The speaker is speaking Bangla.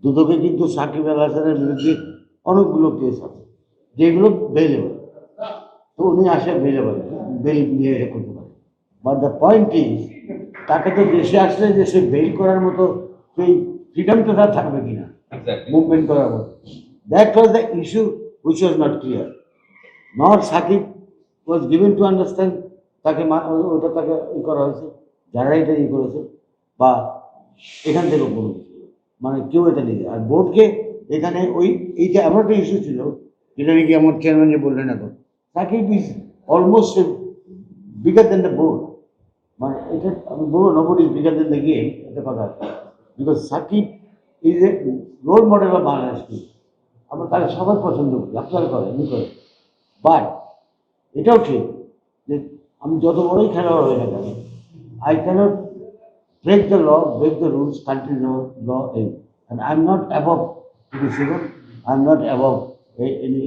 দুদকে কিন্তু সাকিব আল হাসানের বিরুদ্ধে অনেকগুলো কেস আছে যেগুলো বেইলেবল, তো উনি আসে বেইলেবল, বেল নিয়ে এটা করতে পারে। বাট দ্য পয়েন্ট ইজ, তাকে তো দেশে আসলে যে সে বেইল করার মতো সেই ফ্রিডমটা তার থাকবে কিনা মুভমেন্ট করার মতো, that was the issue which was not clear. Not Shakib was given to understand তাকে ওটা তাকে ই করা হয়েছে, যারা এটা ই করেছে, বা এখান থেকে কোনো কিছু মানে কেউ এটা নেই। আর বোর্ডকে এখানে ওই এইটা এমন একটা ইস্যু ছিল যেটা নাকি আমার চেয়ারম্যান যে বললেন এখন, Shakib is almost bigger than the board. মানে এটা আমি বলবো nobody is bigger than the game, একটা কথা আছে। Because Shakib is a role model of Bangladesh. আমরা তাকে সবাই পছন্দ করি, আপনারা করেন, এমনি করে। বাট এটাও ঠিক যে আমি যত বড়ই খেলোয়াড় হয়ে না কেন, I cannot break the law, break the rules, country law, and I'm not above criticism, I'm not above any